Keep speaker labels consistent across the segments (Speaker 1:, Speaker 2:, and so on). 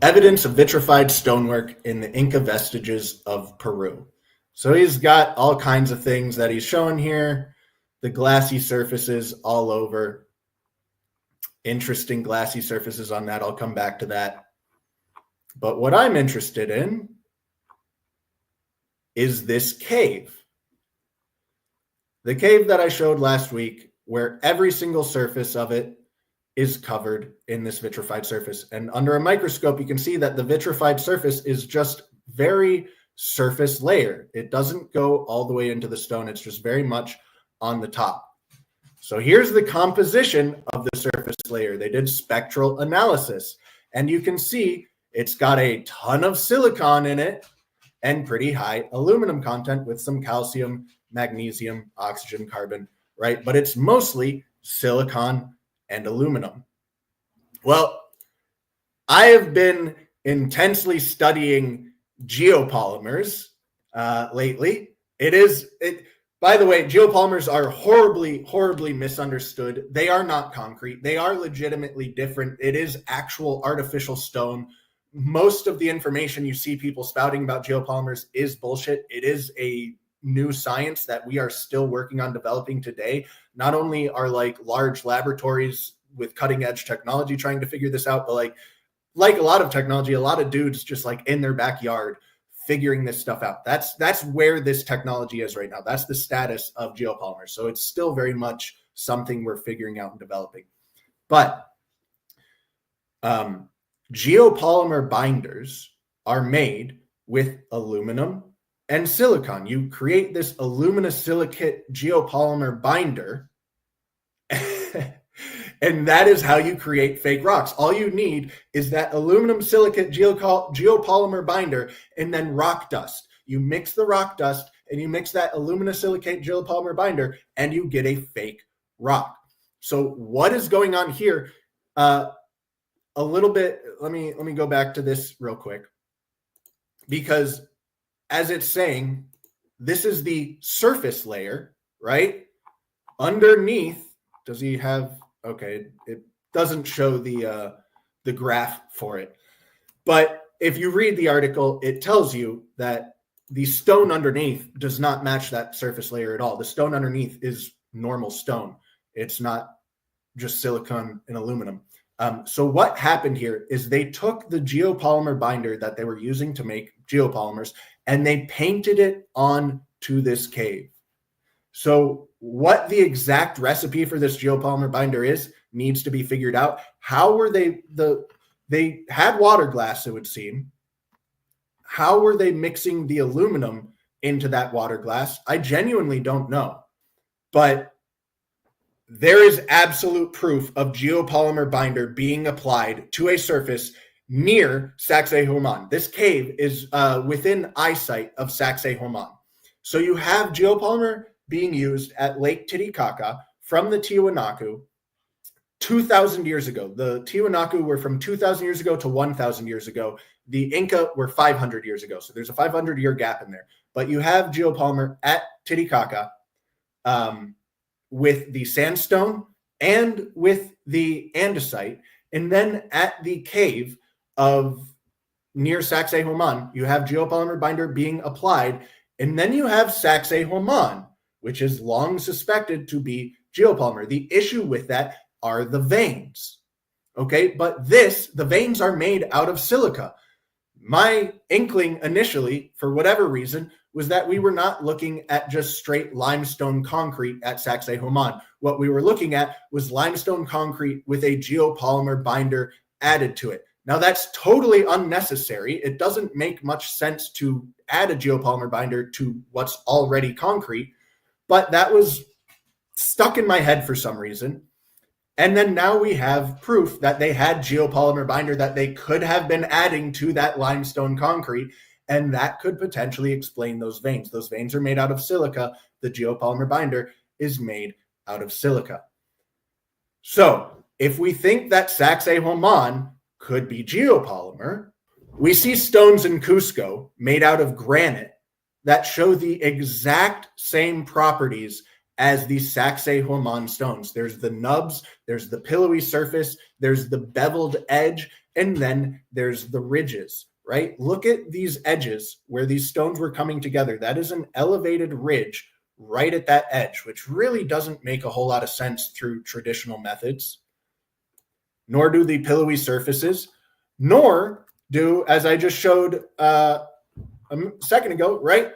Speaker 1: Evidence of vitrified stonework in the Inca vestiges of Peru. So he's got all kinds of things that he's showing here. The glassy surfaces all over. Interesting glassy surfaces on that. I'll come back to that. But what I'm interested in is this cave. The cave that I showed last week, where every single surface of it is covered in this vitrified surface. And under a microscope, you can see that the vitrified surface is just very surface layer. It doesn't go all the way into the stone. It's just very much on the top. So here's the composition of the surface layer. They did spectral analysis, and you can see it's got a ton of silicon in it and pretty high aluminum content with some calcium, magnesium, oxygen, carbon, right? But it's mostly silicon and aluminum. Well, I have been intensely studying geopolymers lately. By the way, geopolymers are horribly misunderstood. They are not concrete. They are legitimately different. It is actual artificial stone. Most of the information you see people spouting about geopolymers is bullshit. It is a new science that we are still working on developing today. Not only are large laboratories with cutting edge technology trying to figure this out, but like a lot of technology, a lot of dudes just in their backyard figuring this stuff out. That's where this technology is right now. That's the status of geopolymers. So it's still very much something we're figuring out and developing. But geopolymer binders are made with aluminum and silicon. You create this aluminosilicate geopolymer binder, and that is how you create fake rocks. All you need is that aluminum silicate geopolymer binder and then rock dust. You mix the rock dust and you mix that aluminosilicate geopolymer binder and you get a fake rock. So what is going on here? A little bit, let me go back to this real quick, because as it's saying, this is the surface layer, right? Underneath, does he have, okay, it doesn't show the graph for it. But if you read the article, it tells you that the stone underneath does not match that surface layer at all. The stone underneath is normal stone. It's not just silicon and aluminum. So what happened here is they took the geopolymer binder that they were using to make geopolymers and they painted it onto this cave. So what the exact recipe for this geopolymer binder is needs to be figured out. How were they had water glass, it would seem. How were they mixing the aluminum into that water glass? I genuinely don't know. But there is absolute proof of geopolymer binder being applied to a surface near Sacsayhuaman. This cave is within eyesight of Sacsayhuaman. So you have geopolymer being used at Lake Titicaca from the Tiwanaku 2,000 years ago. The Tiwanaku were from 2,000 years ago to 1,000 years ago. The Inca were 500 years ago. So there's a 500-year gap in there. But you have geopolymer at Titicaca with the sandstone and with the andesite. And then at the cave of near Sacsayhuaman, you have geopolymer binder being applied. And then you have Sacsayhuaman, which is long suspected to be geopolymer. The issue with that are the veins. Okay, but the veins are made out of silica. My inkling initially, for whatever reason, was that we were not looking at just straight limestone concrete at Sacsayhuaman. What we were looking at was limestone concrete with a geopolymer binder added to it. Now, that's totally unnecessary. It doesn't make much sense to add a geopolymer binder to what's already concrete, but that was stuck in my head for some reason. And then now we have proof that they had geopolymer binder that they could have been adding to that limestone concrete, and that could potentially explain those veins. Those veins are made out of silica. The geopolymer binder is made out of silica. So if we think that Sacsayhuaman could be geopolymer, we see stones in Cusco made out of granite that show the exact same properties as the Sacsayhuaman stones. There's the nubs, there's the pillowy surface, there's the beveled edge, And then there's the ridges, right? Look at these edges where these stones were coming together. That is an elevated ridge right at that edge, which really doesn't make a whole lot of sense through traditional methods. Nor do the pillowy surfaces, nor do, as I just showed a second ago, right?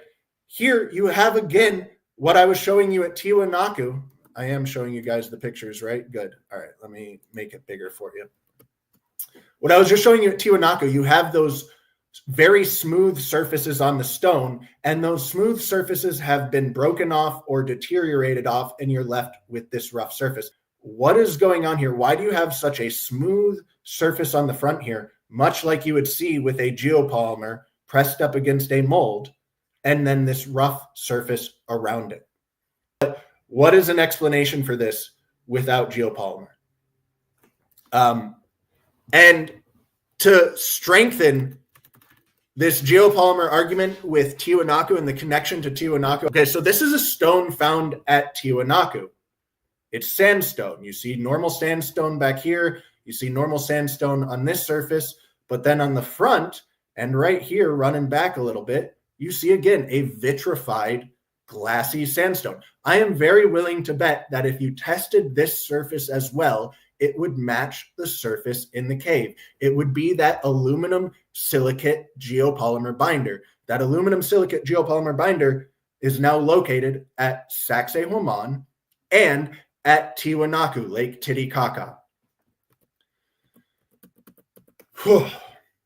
Speaker 1: Here you have again what I was showing you at Tiwanaku. I am showing you guys the pictures, right? Good. All right, let me make it bigger for you. What I was just showing you at Tiwanaku, you have those very smooth surfaces on the stone, and those smooth surfaces have been broken off or deteriorated off, and you're left with this rough surface. What is going on here? Why do you have such a smooth surface on the front here, much like you would see with a geopolymer pressed up against a mold, and then this rough surface around it? What is an explanation for this without geopolymer? And to strengthen this geopolymer argument with Tiwanaku and the connection to Tiwanaku. Okay, so this is a stone found at Tiwanaku. It's sandstone. You see normal sandstone back here. You see normal sandstone on this surface. But then on the front and right here, running back a little bit, you see again a vitrified glassy sandstone. I am very willing to bet that if you tested this surface as well, it would match the surface in the cave. It would be that aluminum silicate geopolymer binder. That aluminum silicate geopolymer binder is now located at Sacsayhuaman and at Tiwanaku, Lake Titicaca.